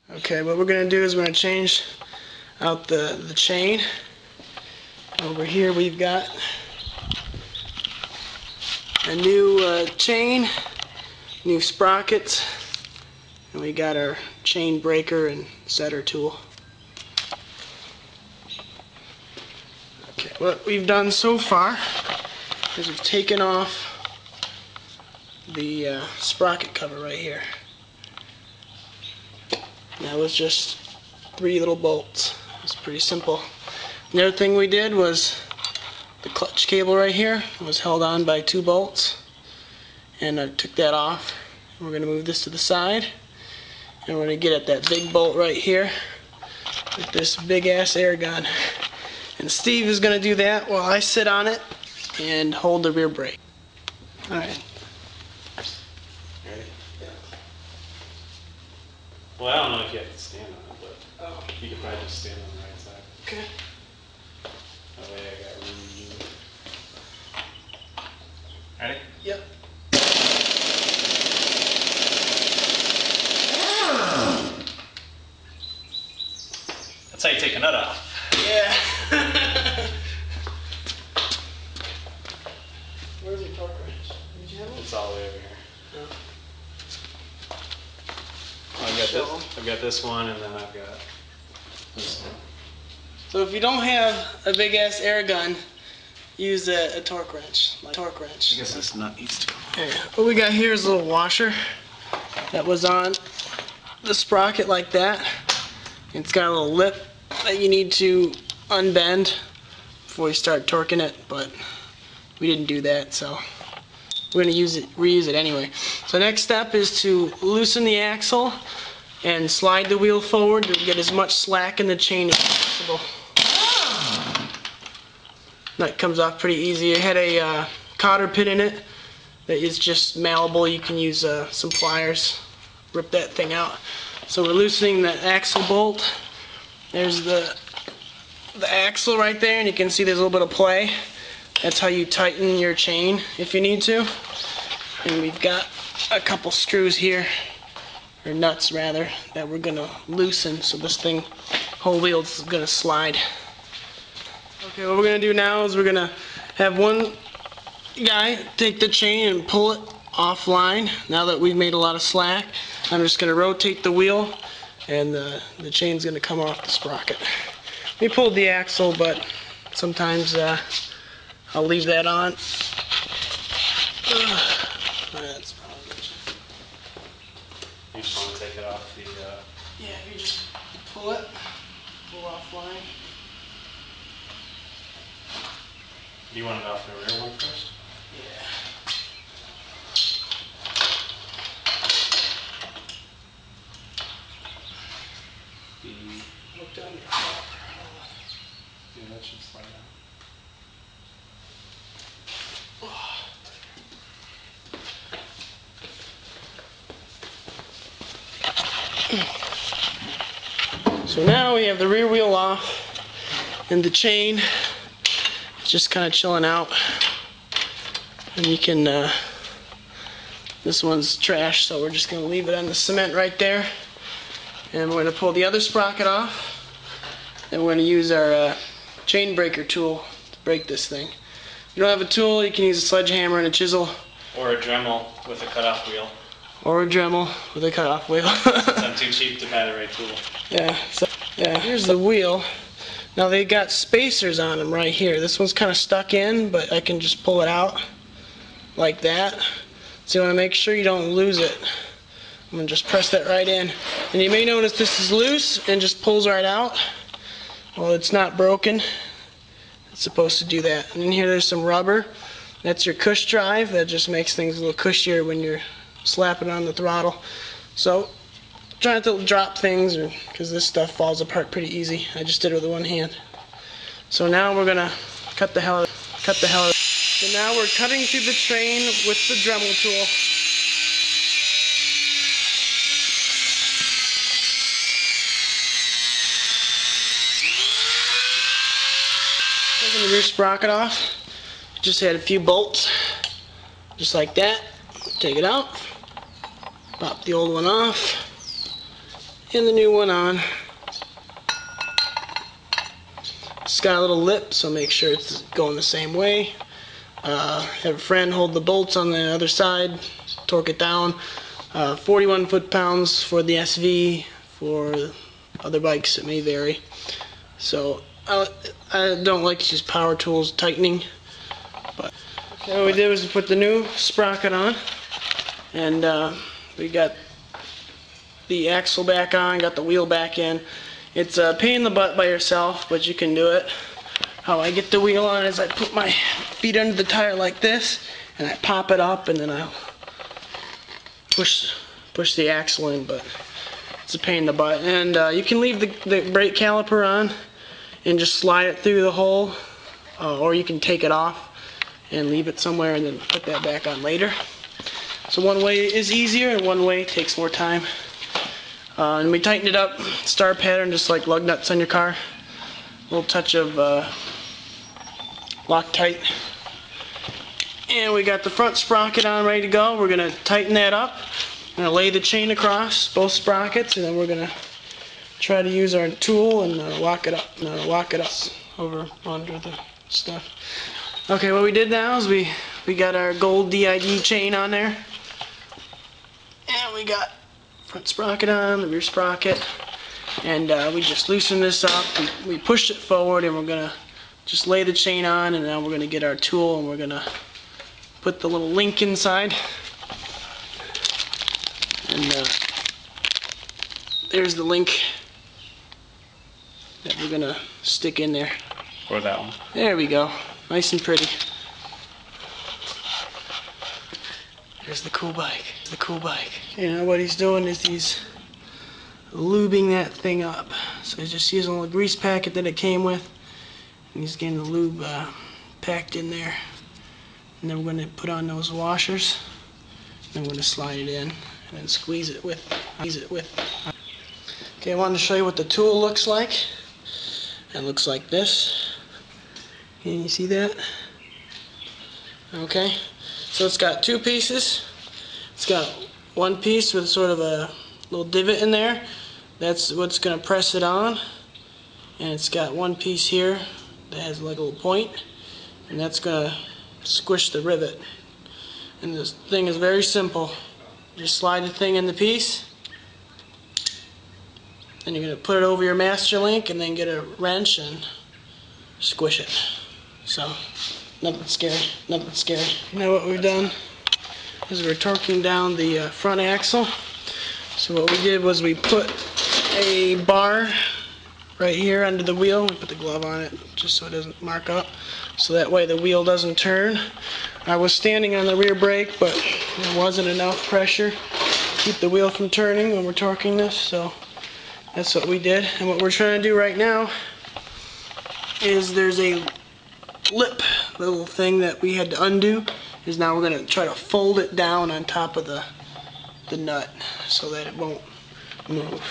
Okay, what we're going to do is we're going to change out the chain. Over here we've got a new chain, new sprockets, and we got our chain breaker and setter tool. Okay, what we've done so far is we've taken off the sprocket cover right here. That was just 3 little bolts. It's pretty simple. The other thing we did was the clutch cable right here was held on by 2 bolts, and I took that off. We're going to move this to the side, and we're going to get at that big bolt right here with this big ass air gun. And Steve is going to do that while I sit on it and hold the rear brake. Alright. Ready? Yeah. Well, I don't know if you have to stand on it, but you could probably just stand on the right side. Okay. That way I got room to move. Ready? Yep. That's how you take a nut off. Yeah. Where's your torque wrench? Did you have it? It's all the way over here. No. I've got this one, and then I've got this one. So if you don't have a big ass air gun, use a torque wrench. Like torque wrench. I guess this nut needs to come off. Okay. What we got here is a little washer that was on the sprocket like that. It's got a little lip that you need to unbend before you start torquing it, but we didn't do that, so we're going to reuse it anyway. So next step is to loosen the axle and slide the wheel forward to get as much slack in the chain as possible. That comes off pretty easy. It had a cotter pin in it that is just malleable. You can use some pliers, rip that thing out. So we're loosening the axle bolt. There's the axle right there, and you can see there's a little bit of play. That's how you tighten your chain if you need to. And we've got a couple screws here, or nuts rather, that we're gonna loosen so this thing, whole wheel is gonna slide. Okay, what we're gonna do now is we're gonna have one guy take the chain and pull it offline. Now that we've made a lot of slack, I'm just gonna rotate the wheel, and the chain's gonna come off the sprocket. We pulled the axle, but sometimes I'll leave that on. That's probably... You just want to take it off the... Yeah, if you just pull offline. You want it off the rear one first? Yeah. Look down your car. Yeah, that should slide out. So now we have the rear wheel off, and the chain is just kind of chilling out. And you can, this one's trash, so we're just going to leave it on the cement right there. And we're going to pull the other sprocket off. And we're going to use our chain breaker tool to break this thing. If you don't have a tool, you can use a sledgehammer and a chisel. Or a Dremel with a cutoff wheel. Or a Dremel with a cutoff wheel. Since I'm too cheap to buy the right tool. Yeah, so, yeah, here's the wheel. Now they got spacers on them right here. This one's kind of stuck in, but I can just pull it out like that. So you want to make sure you don't lose it. I'm going to just press that right in. And you may notice this is loose and just pulls right out. Well, it's not broken. It's supposed to do that. And in here there's some rubber. That's your cush drive. That just makes things a little cushier when you're slapping on the throttle. So try not to drop things, because this stuff falls apart pretty easy. I just did it with one hand. So now we're gonna cut the hell out. So now we're cutting through the train with the Dremel tool. Taking the rear sprocket off. Just had a few bolts, just like that. Take it out. Pop the old one off. and the new one on. It's got a little lip, so make sure it's going the same way. Have a friend hold the bolts on the other side, torque it down. 41 foot-pounds for the SV. For other bikes, it may vary. So I don't like to use power tools tightening. But okay, what we did was we put the new sprocket on, and we got the axle back on, got the wheel back in. It's a pain in the butt by yourself, but you can do it. How I get the wheel on is I put my feet under the tire like this, and I pop it up, and then I'll push the axle in, but it's a pain in the butt. And you can leave the brake caliper on and just slide it through the hole, or you can take it off and leave it somewhere and then put that back on later. So one way is easier and one way takes more time. And we tightened it up, star pattern, just like lug nuts on your car. A little touch of Loctite. And we got the front sprocket on, ready to go. We're going to tighten that up. I'm going to lay the chain across both sprockets, and then we're going to try to use our tool and lock it up. Over under the stuff. Okay, what we did now is we got our gold DID chain on there. And we got front sprocket on, the rear sprocket. And we just loosened this up. We pushed it forward, and we're going to just lay the chain on, and now we're going to get our tool and we're going to put the little link inside. And there's the link that we're going to stick in there. Or that one. There we go. Nice and pretty. There's the cool bike. The cool bike. You know what he's doing is he's lubing that thing up. So he's just using a little grease packet that it came with. And he's getting the lube packed in there. And then we're going to put on those washers. Then we're going to slide it in and then squeeze it with. Okay, I wanted to show you what the tool looks like. It looks like this. Can you see that? Okay, so it's got two pieces. It's got one piece with sort of a little divot in there. That's what's going to press it on. And it's got one piece here that has like a little point, and that's going to squish the rivet. And this thing is very simple. Just slide the thing in the piece, then you're going to put it over your master link and then get a wrench and squish it. So, nothing scary, nothing scary. Now what we've done is we're torquing down the front axle. So what we did was we put a bar right here under the wheel. We put the glove on it just so it doesn't mark up, so that way the wheel doesn't turn. I was standing on the rear brake, but there wasn't enough pressure to keep the wheel from turning when we're torquing this, so that's what we did. And what we're trying to do right now is there's a lip little thing that we had to undo. Is now we're going to try to fold it down on top of the nut so that it won't move.